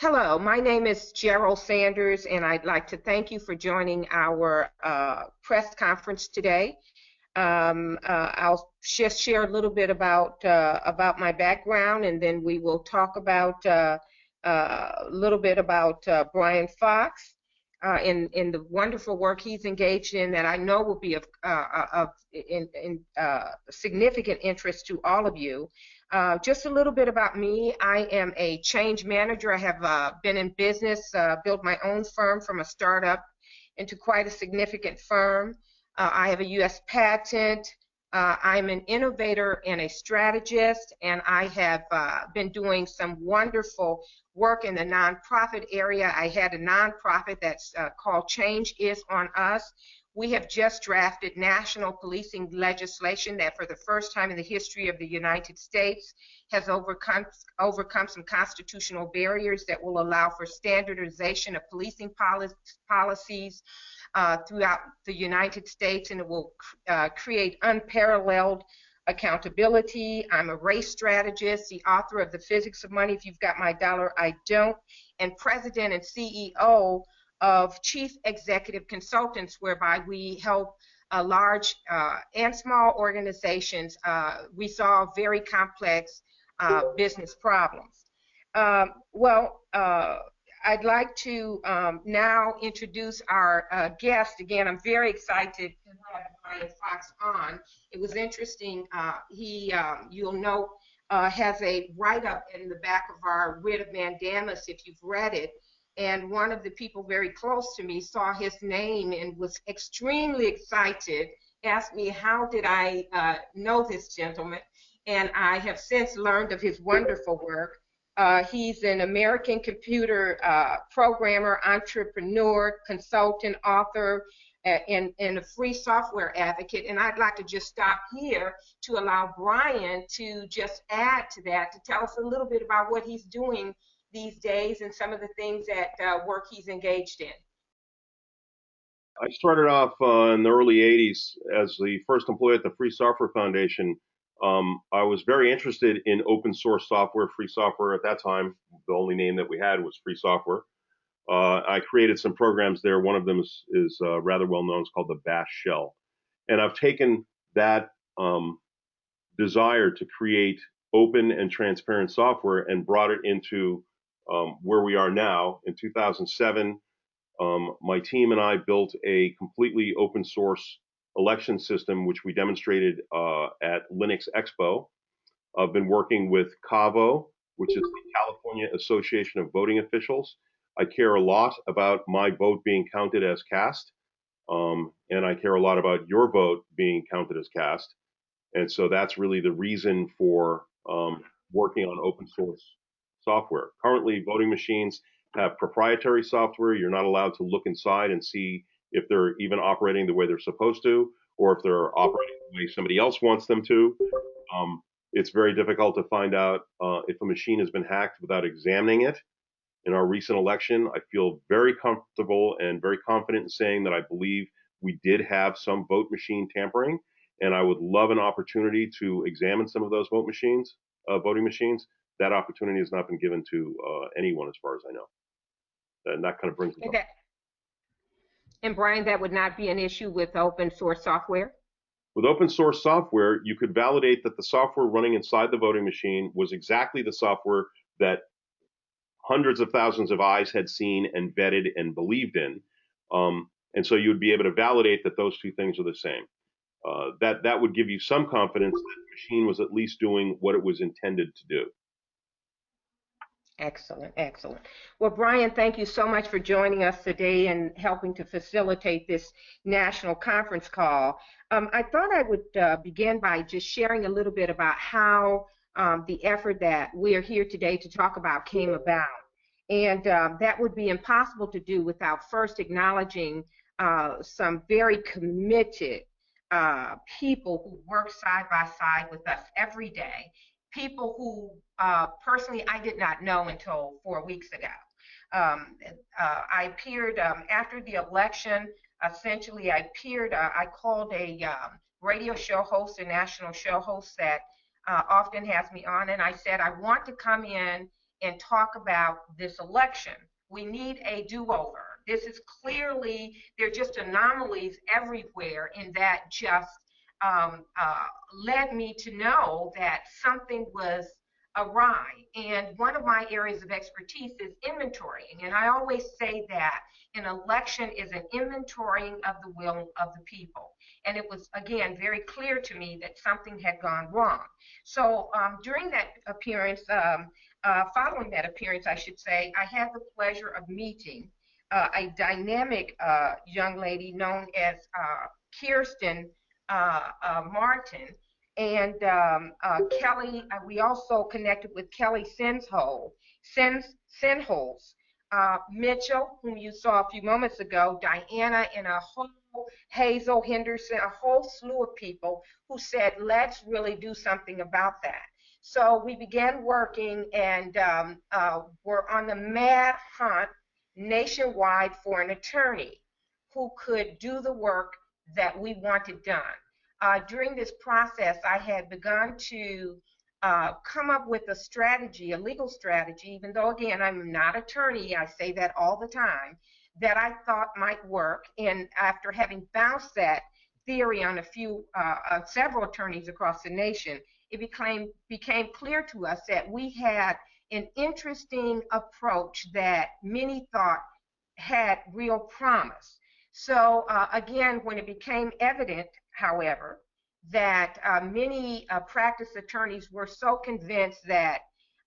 Hello, my name is Jerroll Sanders, and I'd like to thank you for joining our press conference today. I'll just share a little bit about my background, and then we will talk about a little bit about Brian Fox in the wonderful work he's engaged in that I know will be of significant interest to all of you. Just a little bit about me. I am a change manager. I have been in business, built my own firm from a startup into quite a significant firm. I have a U.S. patent. I'm an innovator and a strategist, and I have been doing some wonderful work in the nonprofit area. I had a nonprofit that's called Change Is on Us. We have just drafted national policing legislation that for the first time in the history of the United States has overcome some constitutional barriers that will allow for standardization of policing policies throughout the United States, and it will create unparalleled accountability. I'm a race strategist, the author of The Physics of Money, If You've Got My Dollar, I Don't, and president and CEO of Chief Executive Consultants, whereby we help large and small organizations resolve very complex business problems. I'd like to now introduce our guest. Again, I'm very excited to have Brian Fox on. It was interesting. You'll know, has a write-up in the back of our writ of mandamus if you've read it. And one of the people very close to me saw his name and was extremely excited, asked me how did I know this gentleman, and I have since learned of his wonderful work. He's an American computer programmer, entrepreneur, consultant, author, and a free software advocate. And I'd like to just stop here to allow Brian to just add to that, to tell us a little bit about what he's doing these days and some of the things that work he's engaged in. I started off in the early 80s as the first employee at the Free Software Foundation. I was very interested in open source software, free software. At that time, the only name that we had was free software. I created some programs there. One of them is rather well known. It's called the Bash Shell. And I've taken that desire to create open and transparent software and brought it into where we are now. In 2007, my team and I built a completely open source election system, which we demonstrated at Linux Expo. I've been working with CAVO, which is the California Association of Voting Officials. I care a lot about my vote being counted as cast, and I care a lot about your vote being counted as cast. And so that's really the reason for working on open source software. Currently, voting machines have proprietary software. You're not allowed to look inside and see if they're even operating the way they're supposed to, or if they're operating the way somebody else wants them to. It's very difficult to find out if a machine has been hacked without examining it. In our recent election, I feel very comfortable and very confident in saying that I believe we did have some vote machine tampering, and I would love an opportunity to examine some of those voting machines. That opportunity has not been given to anyone as far as I know. And that kind of brings it up. And Brian, that would not be an issue with open source software? With open source software, you could validate that the software running inside the voting machine was exactly the software that hundreds of thousands of eyes had seen and vetted and believed in. And so you would be able to validate that those two things are the same. That would give you some confidence that the machine was at least doing what it was intended to do. Excellent, excellent. Well, Brian, thank you so much for joining us today and helping to facilitate this national conference call. I thought I would begin by just sharing a little bit about how the effort that we are here today to talk about came about. And that would be impossible to do without first acknowledging some very committed people who work side by side with us every day. People who personally I did not know until 4 weeks ago. I appeared after the election. Essentially, I called a radio show host, a national show host that often has me on, and I said, I want to come in and talk about this election. We need a do-over. This is clearly, there are just anomalies everywhere, and that just led me to know that something was awry. And one of my areas of expertise is inventorying. And I always say that an election is an inventorying of the will of the people. And it was, again, very clear to me that something had gone wrong. So during that appearance, following that appearance, I should say, I had the pleasure of meeting a dynamic young lady known as Kirsten Martin, and Kelly. We also connected with Kelly Senholz, Mitchell, whom you saw a few moments ago, Diana, and a whole Hazel Henderson, a whole slew of people who said, let's really do something about that. So we began working, and we're on the mad hunt nationwide for an attorney who could do the work that we wanted done. During this process, I had begun to come up with a strategy, a legal strategy, even though, again, I'm not an attorney, I say that all the time, that I thought might work. And after having bounced that theory on several attorneys across the nation, it became clear to us that we had an interesting approach that many thought had real promise. So again, when it became evident, however, that many practice attorneys were so convinced that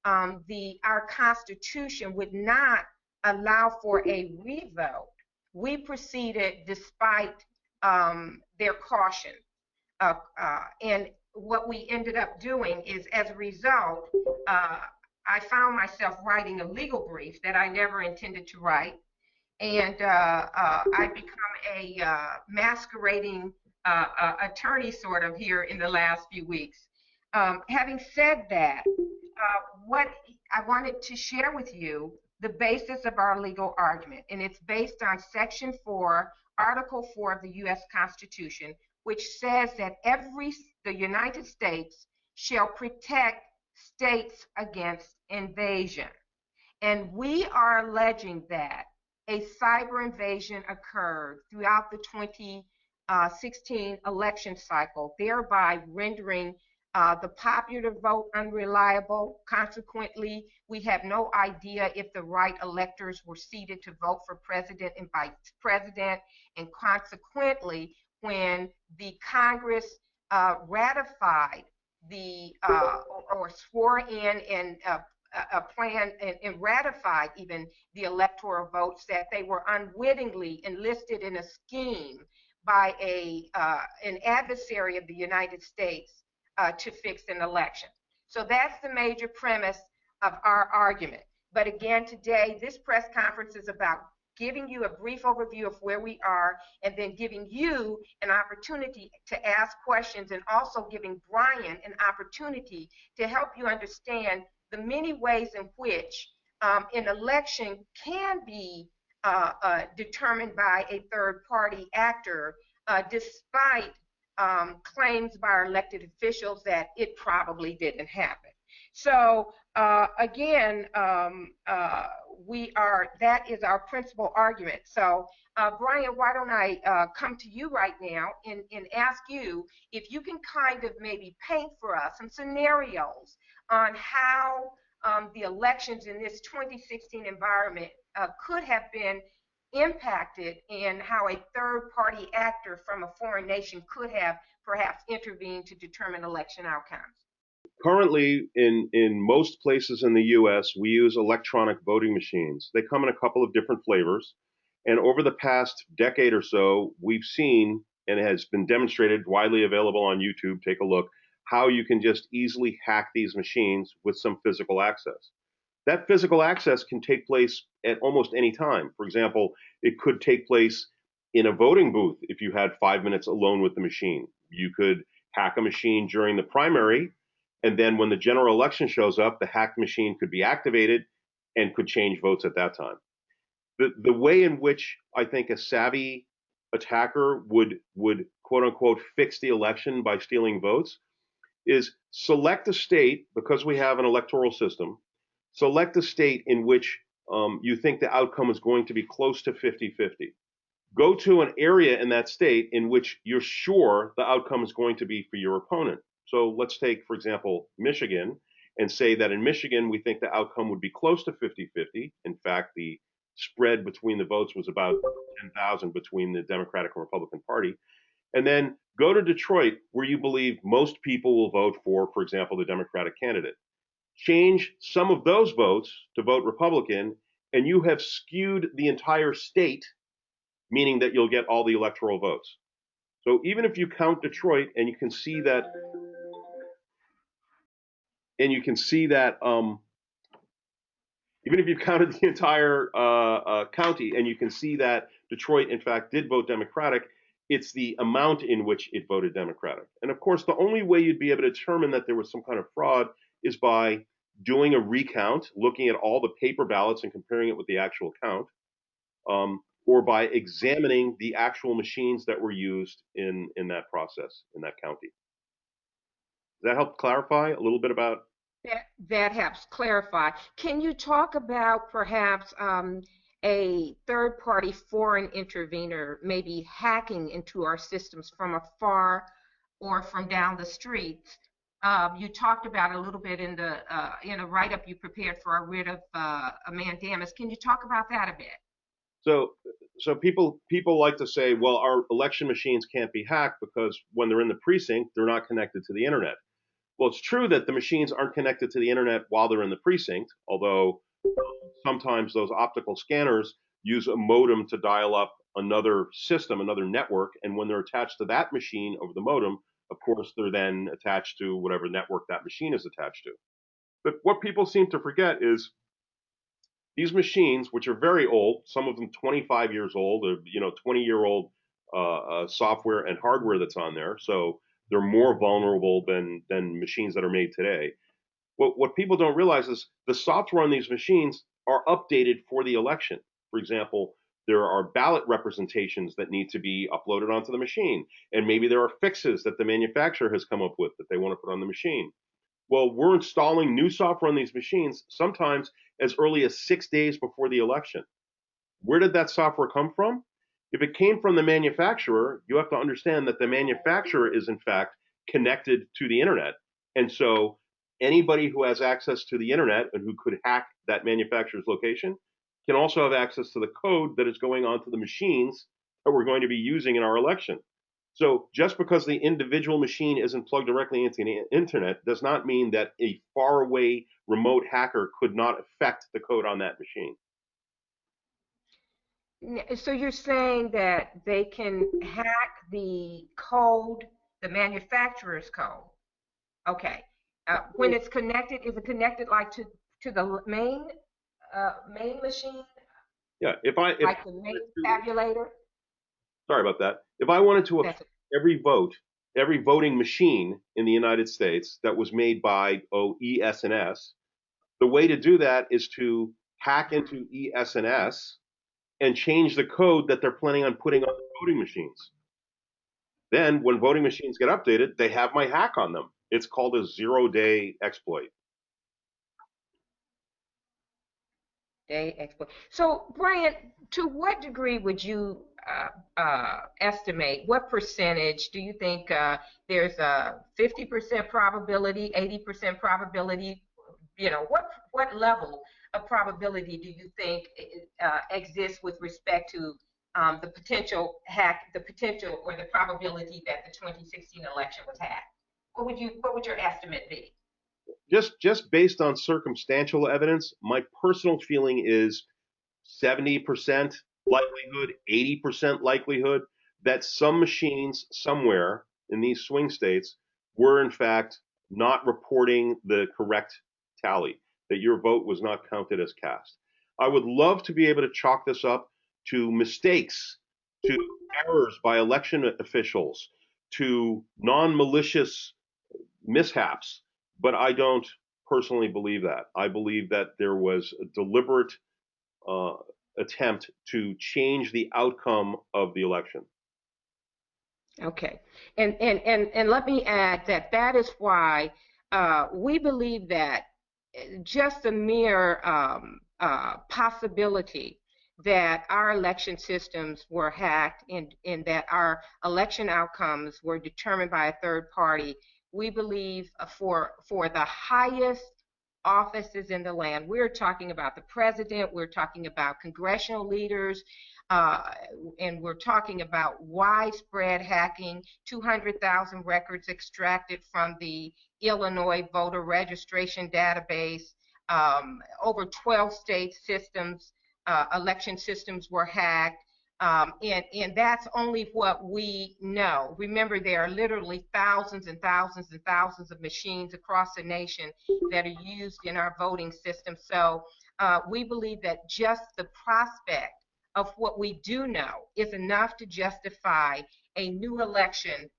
our Constitution would not allow for a revote, we proceeded despite their caution. And what we ended up doing is, as a result, I found myself writing a legal brief that I never intended to write, and I become a masquerading attorney sort of here in the last few weeks. Having said that, what I wanted to share with you the basis of our legal argument, and it's based on Section 4, Article 4 of the U.S. Constitution, which says that the United States shall protect states against invasion. And we are alleging that a cyber invasion occurred throughout the 2016 election cycle, thereby rendering the popular vote unreliable. Consequently, we have no idea if the right electors were seated to vote for president and vice president. And consequently, when the Congress ratified or swore in and a plan and ratified even the electoral votes, that they were unwittingly enlisted in a scheme by an adversary of the United States to fix an election. So that's the major premise of our argument. But again, today, this press conference is about giving you a brief overview of where we are, and then giving you an opportunity to ask questions, and also giving Brian an opportunity to help you understand the many ways in which an election can be determined by a third-party actor, despite claims by our elected officials that it probably didn't happen. So again, that is our principal argument. So Brian, why don't I come to you right now and ask you if you can kind of maybe paint for us some scenarios on how the elections in this 2016 environment could have been impacted, and how a third-party actor from a foreign nation could have perhaps intervened to determine election outcomes. Currently, in most places in the U.S., we use electronic voting machines. They come in a couple of different flavors. And over the past decade or so, we've seen, and it has been demonstrated, widely available on YouTube, take a look, how you can just easily hack these machines with some physical access. That physical access can take place at almost any time. For example, it could take place in a voting booth if you had 5 minutes alone with the machine. You could hack a machine during the primary, and then when the general election shows up, the hacked machine could be activated and could change votes at that time. The way in which I think a savvy attacker would quote unquote fix the election by stealing votes is select a state, because we have an electoral system, Select a state in which you think the outcome is going to be close to 50-50. Go to an area in that state in which you're sure the outcome is going to be for your opponent. So let's take, for example, Michigan, and say that in Michigan, we think the outcome would be close to 50-50. In fact, the spread between the votes was about 10,000 between the Democratic and Republican Party. And then go to Detroit, where you believe most people will vote for example, the Democratic candidate. Change some of those votes to vote Republican, and you have skewed the entire state, meaning that you'll get all the electoral votes. So even if you count Detroit, and you can see that, even if you counted the entire county, and you can see that Detroit, in fact, did vote Democratic, it's the amount in which it voted Democratic. And of course, the only way you'd be able to determine that there was some kind of fraud is by doing a recount, looking at all the paper ballots and comparing it with the actual count, or by examining the actual machines that were used in that process, in that county. Does that help clarify a little bit about? That helps clarify. Can you talk about perhaps a third-party foreign intervener maybe hacking into our systems from afar or from down the street? You talked about it a little bit in a write-up you prepared for our writ of mandamus. Can you talk about that a bit? So, so people like to say, well, our election machines can't be hacked because when they're in the precinct, they're not connected to the internet. Well, it's true that the machines aren't connected to the internet while they're in the precinct, although sometimes those optical scanners use a modem to dial up another system, another network, and when they're attached to that machine over the modem, of course, they're then attached to whatever network that machine is attached to. But what people seem to forget is these machines, which are very old, some of them 25 years old, or 20-year-old software and hardware that's on there, so they're more vulnerable than machines that are made today. What people don't realize is the software on these machines are updated for the election. For example, there are ballot representations that need to be uploaded onto the machine, and maybe there are fixes that the manufacturer has come up with that they want to put on the machine. Well, we're installing new software on these machines sometimes as early as 6 days before the election. Where did that software come from? If it came from the manufacturer, you have to understand that the manufacturer is in fact connected to the internet. And so anybody who has access to the internet and who could hack that manufacturer's location can also have access to the code that is going onto the machines that we're going to be using in our election. So just because the individual machine isn't plugged directly into the internet does not mean that a faraway remote hacker could not affect the code on that machine. So you're saying that they can hack the code, the manufacturer's code. Okay. When it's connected, is it connected like to the main machine, Yeah, like the main tabulator? sorry about that. If I wanted to affect That's it. every vote, every voting machine in the United States that was made by ES&S, the way to do that is to hack into ES&S and change the code that they're planning on putting on the voting machines. Then, when voting machines get updated, they have my hack on them. It's called a zero-day exploit. Day export. So, Brian, to what degree would you estimate, what percentage do you think there's a 50% probability, 80% probability? What level of probability do you think exists with respect to the potential hack, the potential or the probability that the 2016 election was hacked? What would your estimate be? Just based on circumstantial evidence, my personal feeling is 70% likelihood, 80% likelihood that some machines somewhere in these swing states were in fact not reporting the correct tally, that your vote was not counted as cast. I would love to be able to chalk this up to mistakes, to errors by election officials, to non malicious mishaps, but I don't personally believe that. I believe that there was a deliberate uh, attempt to change the outcome of the election. Okay. And let me add that that is why we believe that just a mere possibility that our election systems were hacked and that our election outcomes were determined by a third party. We believe for the highest offices in the land, we're talking about the president, we're talking about congressional leaders, uh, and we're talking about widespread hacking, 200,000 records extracted from the Illinois voter registration database, over 12 state systems, election systems were hacked. And that's only what we know. Remember, there are literally thousands and thousands and thousands of machines across the nation that are used in our voting system. So we believe that just the prospect of what we do know is enough to justify a new election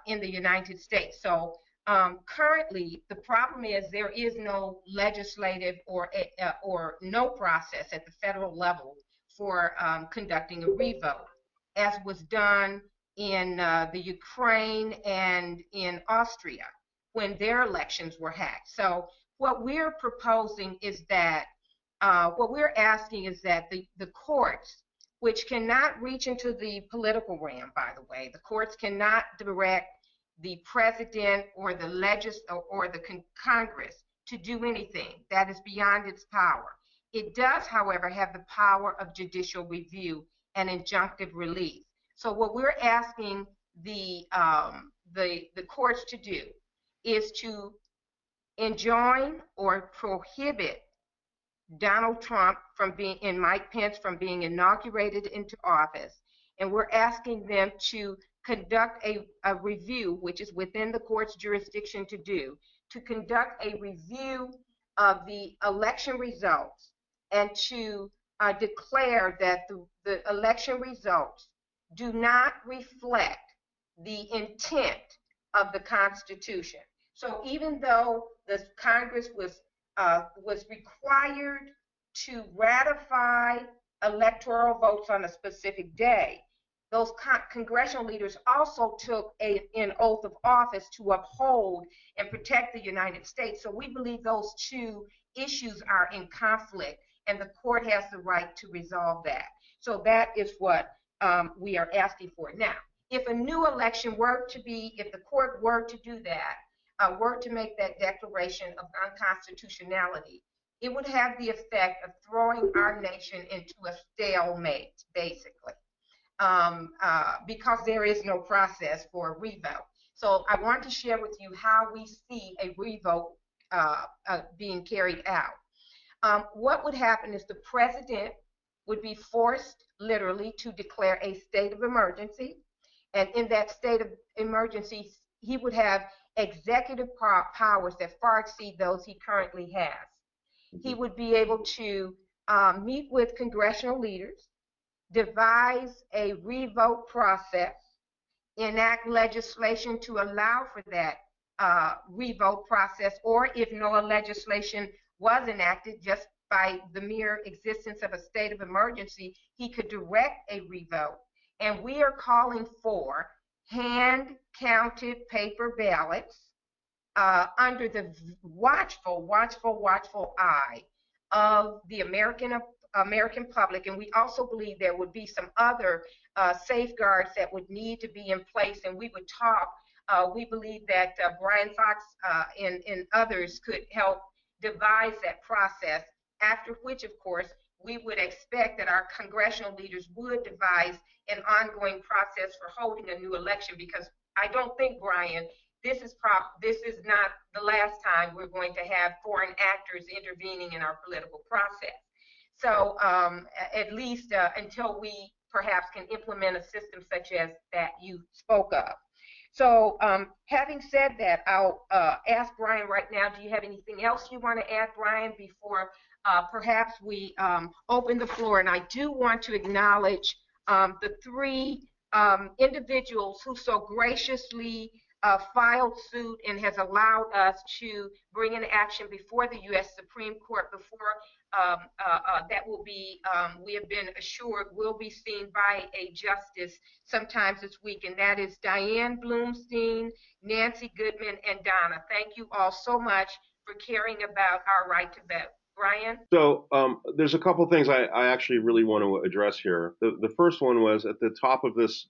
in the United States. So currently, the problem is there is no legislative or no process at the federal level for conducting a revote, as was done in the Ukraine and in Austria when their elections were hacked. So what we're proposing is that what we're asking is that the courts, which cannot reach into the political realm, by the way, the courts cannot direct the president or the or the Congress to do anything that is beyond its power. It does, however, have the power of judicial review and injunctive relief. So what we're asking the courts to do is to enjoin or prohibit Donald Trump from being and Mike Pence from being inaugurated into office. And we're asking them to conduct a review, which is within the court's jurisdiction to do, to conduct a review of the election results and to declare that the election results do not reflect the intent of the Constitution. So even though the Congress was required to ratify electoral votes on a specific day, those congressional leaders also took an oath of office to uphold and protect the United States. So we believe those two issues are in conflict, and the court has the right to resolve that. So that is what we are asking for. Now, if a new election were to be, if the court were to do that, were to make that declaration of unconstitutionality, it would have the effect of throwing our nation into a stalemate, basically, because there is no process for a revote. So I want to share with you how we see a revote being carried out. What would happen is the president would be forced, literally, to declare a state of emergency. And in that state of emergency, he would have executive powers that far exceed those he currently has. He would be able to meet with congressional leaders, devise a revote process, enact legislation to allow for that revote process, or if no legislation was enacted, just by the mere existence of a state of emergency, he could direct a revote. And we are calling for hand-counted paper ballots under the watchful eye of the American public. And we also believe there would be some other safeguards that would need to be in place. And we would talk. We believe that Brian Fox and others could help devise that process. After which, of course, we would expect that our congressional leaders would devise an ongoing process for holding a new election, because I don't think, Brian, this is not the last time we're going to have foreign actors intervening in our political process. So at least until we perhaps can implement a system such as that you spoke of. So having said that, I'll ask Brian right now, do you have anything else you want to add, Brian, before perhaps we open the floor? And I do want to acknowledge the three individuals who so graciously filed suit and has allowed us to bring an action before the U.S. Supreme Court before that will be, we have been assured, will be seen by a justice sometimes this week, and that is Diane Bloomstein, Nancy Goodman, and Donna. Thank you all so much for caring about our right to vote. Brian? So there's a couple things I actually really want to address here. The first one was at the top of this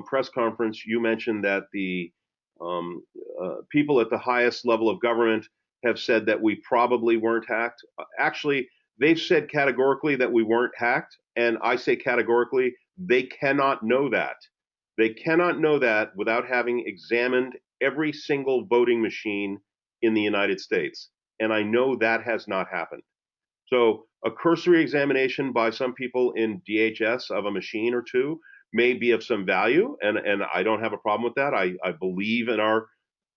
press conference, you mentioned that the um, people at the highest level of government have said that we probably weren't hacked. Actually, they've said categorically that we weren't hacked, and I say categorically they cannot know that. They cannot know that without having examined every single voting machine in the United States. And I know that has not happened. So a cursory examination by some people in DHS of a machine or two may be of some value, and I don't have a problem with that. I believe in our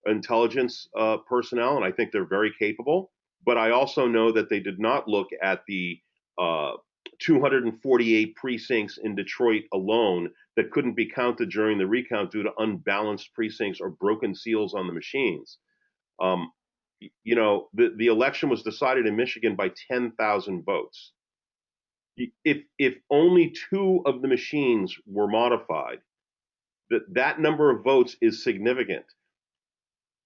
intelligence personnel, and I think they're very capable. But I also know that they did not look at the uh, 248 precincts in Detroit alone that couldn't be counted during the recount due to unbalanced precincts or broken seals on the machines. Um, the election was decided in Michigan by 10,000 votes. If only two of the machines were modified, that number of votes is significant.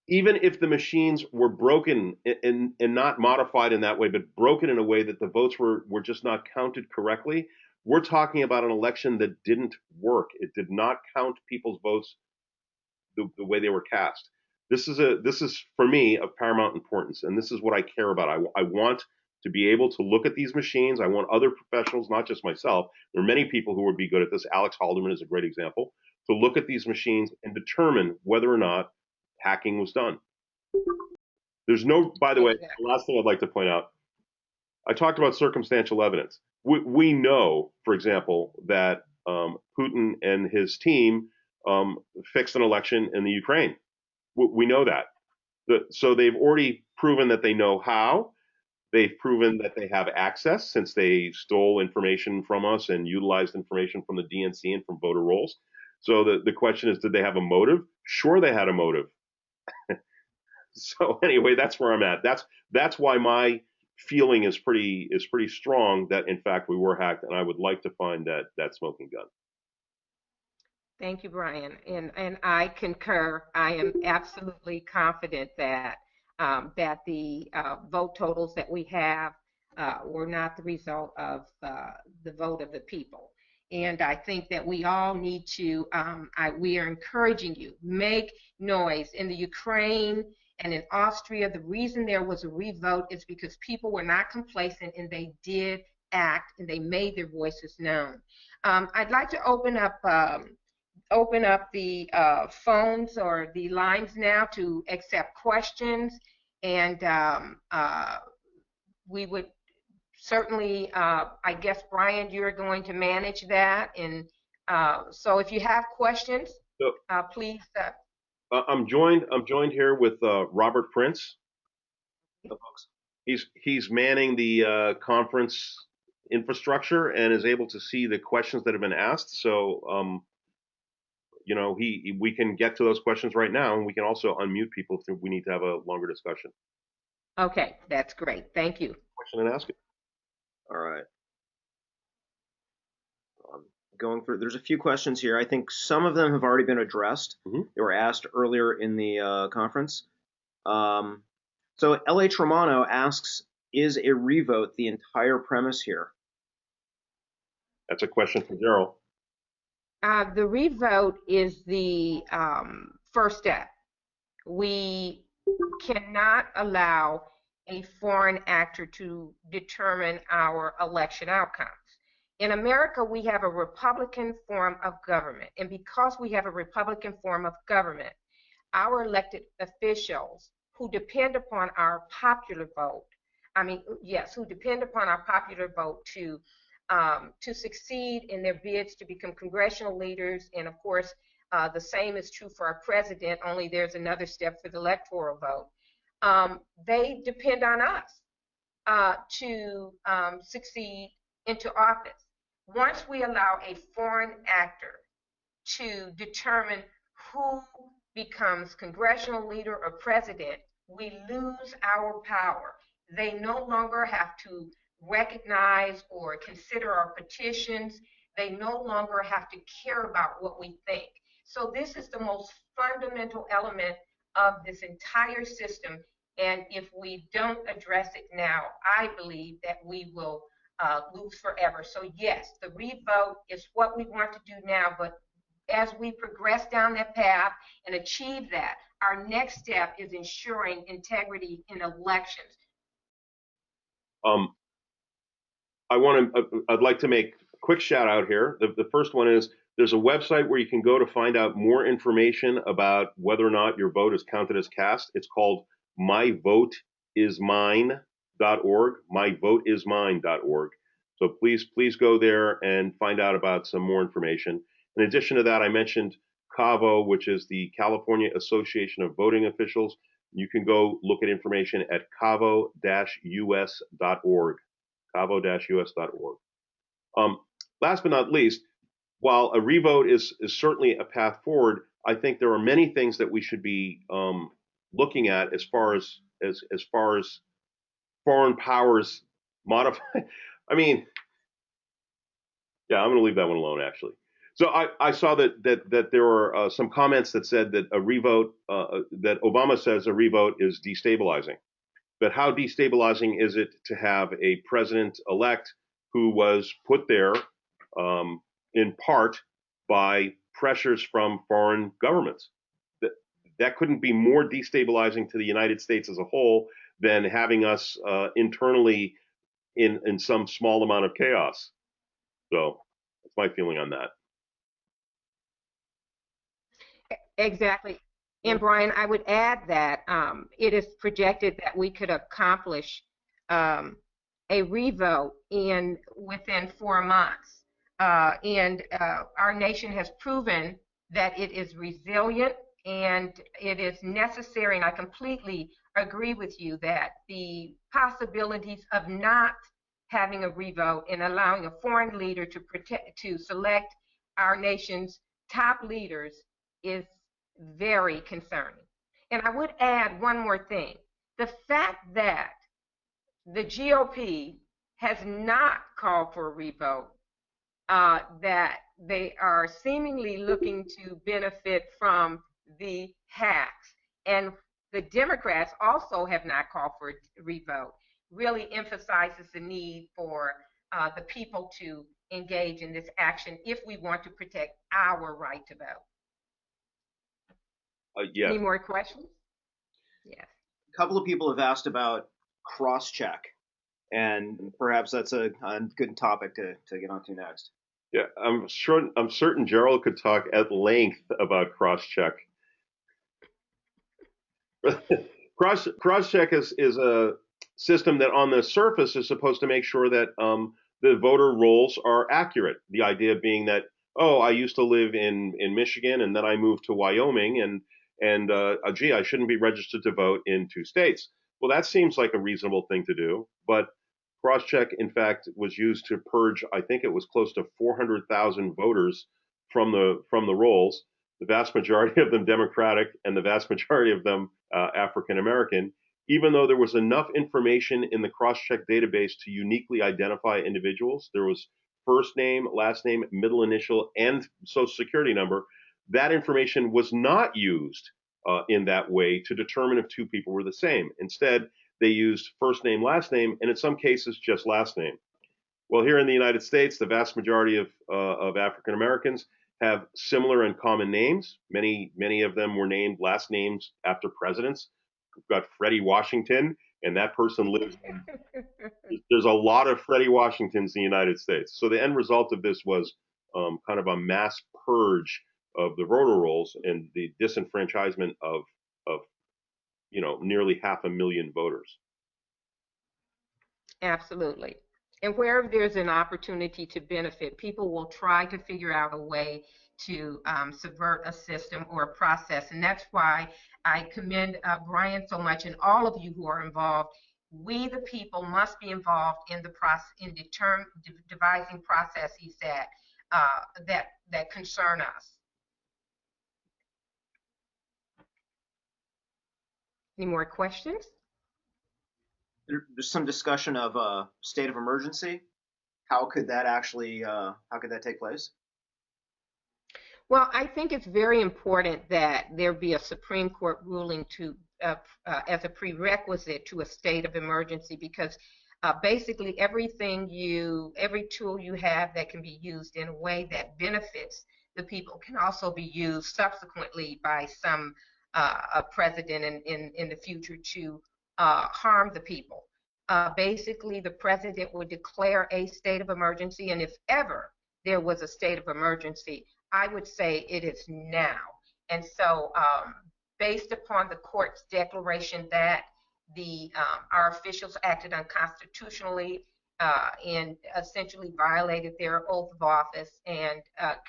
Even if the machines were broken and not modified in that way, but broken in a way that the votes were just not counted correctly, we're talking about an election that didn't work. It did not count people's votes the way they were cast. This is for me of paramount importance, and this is what I care about. I want to be able to look at these machines. I want other professionals, not just myself. There are many people who would be good at this. Alex Halderman is a great example. To look at these machines and determine whether or not hacking was done. There's no, by the way, Exactly. the last thing I'd like to point out, I talked about circumstantial evidence. We know, for example, that Putin and his team fixed an election in the Ukraine. We know that. So they've already proven that they know how. They've proven that they have access since they stole information from us and utilized information from the DNC and from voter rolls. So the question is, did they have a motive? Sure, they had a motive. So anyway, that's where I'm at. That's why my feeling is pretty strong that in fact we were hacked, and I would like to find that smoking gun. Thank you, Brian. And I concur. I am absolutely confident that that the vote totals that we have were not the result of the vote of the people. And I think that we all need to, we are encouraging you, make noise. In the Ukraine and in Austria, the reason there was a revote is because people were not complacent and they did act and they made their voices known. I'd like to open up the phones or the lines now to accept questions. And we would certainly, I guess, Brian, you're going to manage that. And so if you have questions, So please. I'm joined here with Robert Prince. He's manning the conference infrastructure and is able to see the questions that have been asked. So we can get to those questions right now, and we can also unmute people if we need to have a longer discussion. Okay, that's great. Thank you. Question and ask it. All right. Going through, there's a few questions here. I think some of them have already been addressed. Mhm. They were asked earlier in the conference. So L.H. Romano asks, is a revote the entire premise here? That's a question for Jerroll. The revote is the first step. We cannot allow a foreign actor to determine our election outcomes. In America, we have a Republican form of government. And because we have a Republican form of government, our elected officials who depend upon our popular vote, who depend upon our popular vote to succeed in their bids to become congressional leaders. And of course, the same is true for our president, only there's another step for the electoral vote. They depend on us to succeed into office. Once we allow a foreign actor to determine who becomes congressional leader or president, we lose our power. They no longer have to recognize or consider our petitions. They no longer have to care about what we think. So this is the most fundamental element of this entire system, And if we don't address it now, I believe that we will lose forever. So yes, the revote is what we want to do now, but as we progress down that path and achieve that, our next step is ensuring integrity in elections. Um, I'd like to make a quick shout out here. The first one is there's a website where you can go to find out more information about whether or not your vote is counted as cast. It's called myvoteismine.org, myvoteismine.org. So please go there and find out about some more information. In addition to that, I mentioned CAVO, which is the California Association of Voting Officials. You can go look at information at cavo-us.org, cavo-us.org. Last but not least, while a revote is certainly a path forward, I think there are many things that we should be looking at as far as foreign powers modify. I mean, yeah, I'm going to leave that one alone actually. So I saw that there were some comments that said that a revote that Obama says a revote is destabilizing. But how destabilizing is it to have a president-elect who was put there in part by pressures from foreign governments? That couldn't be more destabilizing to the United States as a whole than having us internally in some small amount of chaos. So that's my feeling on that. Exactly. And Brian, I would add that it is projected that we could accomplish a revote within 4 months. And our nation has proven that it is resilient and it is necessary. And I completely agree with you that the possibilities of not having a revote and allowing a foreign leader to select our nation's top leaders is very concerning. And I would add one more thing. The fact that the GOP has not called for a revote, that they are seemingly looking to benefit from the hacks, and the Democrats also have not called for a revote, really emphasizes the need for the people to engage in this action if we want to protect our right to vote. Yes. Any more questions? Yes. A couple of people have asked about cross-check, and perhaps that's a good topic to get onto next. Yeah, I'm certain Jerroll could talk at length about cross-check. Cross-check is a system that on the surface is supposed to make sure that the voter rolls are accurate. The idea being that, oh, I used to live in Michigan and then I moved to Wyoming and gee, I shouldn't be registered to vote in 2 states. Well, that seems like a reasonable thing to do, but cross-check, in fact, was used to purge, I think it was close to 400,000 voters from the rolls, the vast majority of them Democratic and the vast majority of them African American, even though there was enough information in the cross-check database to uniquely identify individuals. There was first name, last name, middle initial, and social security number. That information was not used in that way to determine if 2 people were the same. Instead, they used first name, last name, and in some cases, just last name. Well, here in the United States, the vast majority of African Americans have similar and common names. Many of them were named last names after presidents. We've got Freddie Washington, and that person lives. There's a lot of Freddie Washingtons in the United States. So the end result of this was kind of a mass purge of the voter rolls and the disenfranchisement of nearly 500,000 voters. Absolutely. And wherever there's an opportunity to benefit, people will try to figure out a way to subvert a system or a process. And that's why I commend Brian so much and all of you who are involved. We, the people, must be involved in the process, in devising processes that concern us. Any more questions? There's some discussion of a state of emergency. How could that take place? Well, I think it's very important that there be a Supreme Court ruling to as a prerequisite to a state of emergency, because basically every tool you have that can be used in a way that benefits the people can also be used subsequently by some a president in the future to harm the people. Basically, the president would declare a state of emergency, and if ever there was a state of emergency, I would say it is now. And so, based upon the court's declaration that our officials acted unconstitutionally and essentially violated their oath of office and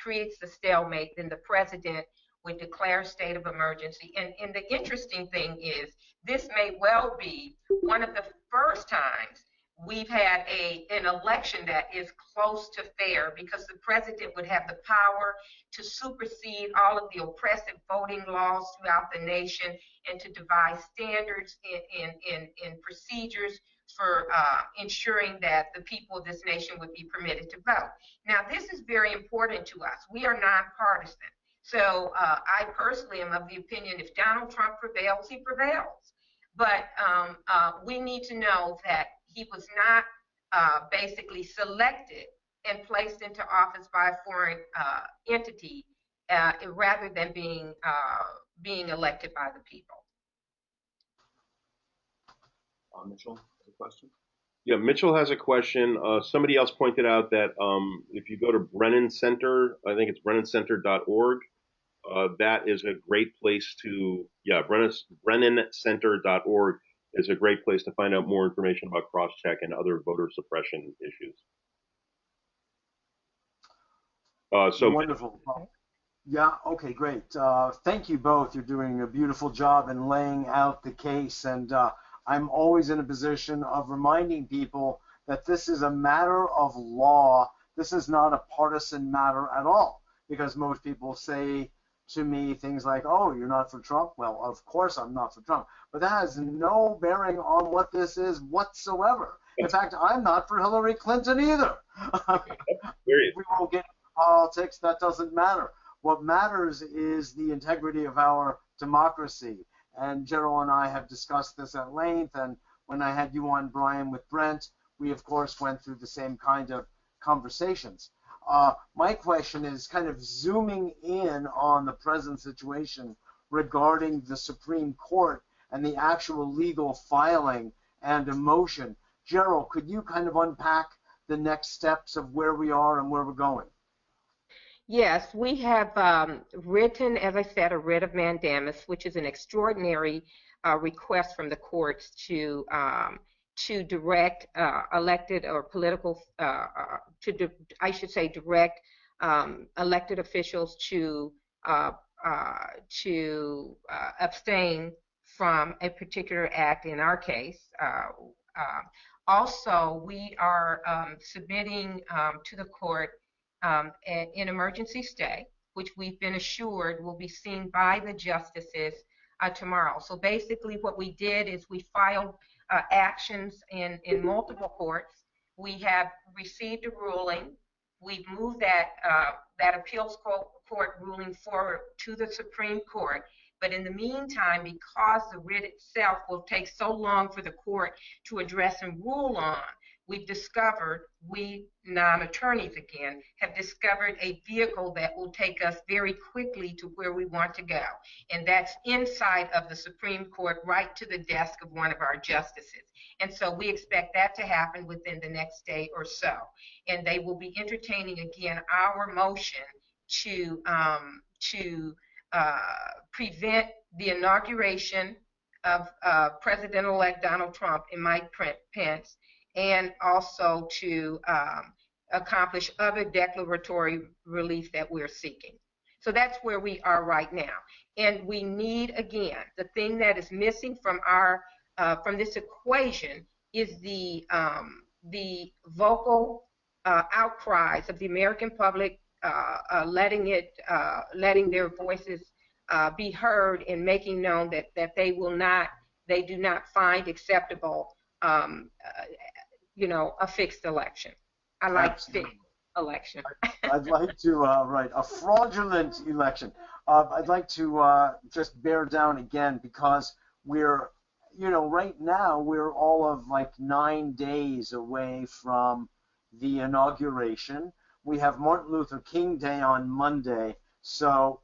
creates the stalemate, then the president would declare a state of emergency. And the interesting thing is, this may well be one of the first times we've had an election that is close to fair, because the president would have the power to supersede all of the oppressive voting laws throughout the nation and to devise standards and procedures for ensuring that the people of this nation would be permitted to vote. Now, this is very important to us. We are nonpartisan. So I personally am of the opinion if Donald Trump prevails, he prevails. But we need to know that he was not basically selected and placed into office by a foreign entity rather than being elected by the people. Mitchell, has a question? Yeah, Mitchell has a question. Somebody else pointed out that if you go to Brennan Center, I think it's brennancenter.org, that is a great place to, brennancenter.org is a great place to find out more information about cross-check and other voter suppression issues. Wonderful. Yeah, okay, great. Thank you both. You're doing a beautiful job in laying out the case, and I'm always in a position of reminding people that this is a matter of law. This is not a partisan matter at all, because most people say to me things like, oh, you're not for Trump? Well, of course I'm not for Trump. But that has no bearing on what this is whatsoever. In fact, I'm not for Hillary Clinton either. We won't get into politics. That doesn't matter. What matters is the integrity of our democracy. And Jerroll and I have discussed this at length. And when I had you on, Brian, with Brent, we, of course, went through the same kind of conversations. My question is kind of zooming in on the present situation regarding the Supreme Court and the actual legal filing and emotion. Jerroll, could you kind of unpack the next steps of where we are and where we're going? Yes, we have written, as I said, a writ of mandamus, which is an extraordinary request from the courts to direct elected or political, direct elected officials to abstain from a particular act. In our case, also we are submitting to the court an emergency stay, which we've been assured will be seen by the justices tomorrow. So basically what we did is we filed actions in multiple courts. We have received a ruling. We've moved that appeals court ruling forward to the Supreme Court. But in the meantime, because the writ itself will take so long for the court to address and rule on, we've discovered, we non-attorneys again, have discovered a vehicle that will take us very quickly to where we want to go. And that's inside of the Supreme Court, right to the desk of one of our justices. And so we expect that to happen within the next day or so. And they will be entertaining again our motion to prevent the inauguration of President-elect Donald Trump and Mike Pence, and also to accomplish other declaratory relief that we're seeking. So that's where we are right now. And we need, again, the thing that is missing from this equation is the vocal outcries of the American public, letting their voices be heard and making known that they do not find acceptable a fixed election. I like fixed election. I'd like to write a fraudulent election. I'd like to just bear down again, because we're, right now we're all of like 9 days away from the inauguration. We have Martin Luther King Day on Monday. So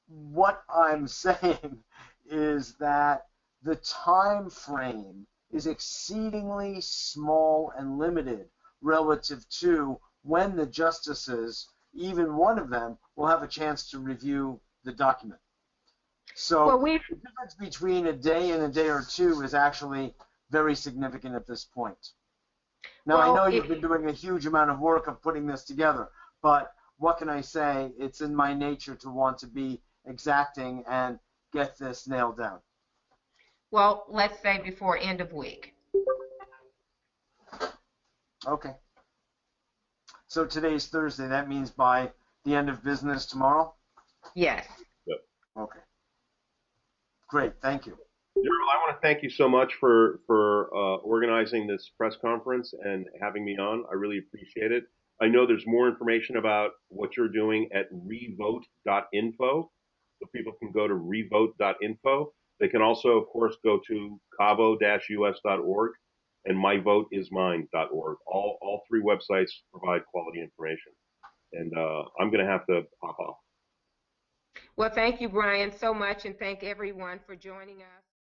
what I'm saying is that the time frame is exceedingly small and limited relative to when the justices, even one of them, will have a chance to review the document. So Well, the difference between a day and a day or two is actually very significant at this point. Now, I know you've been doing a huge amount of work of putting this together, but what can I say? It's in my nature to want to be exacting and get this nailed down. well, let's say before end of week. Okay. So today's Thursday. That means by the end of business tomorrow? Yes. Yep. Okay. Great. Thank you. Jerroll, I want to thank you so much for organizing this press conference and having me on. I really appreciate it. I know there's more information about what you're doing at revote.info, so people can go to revote.info. They can also, of course, go to cabo-us.org and myvoteismine.org. All three websites provide quality information. And I'm going to have to pop off. Well, thank you, Brian, so much, and thank everyone for joining us.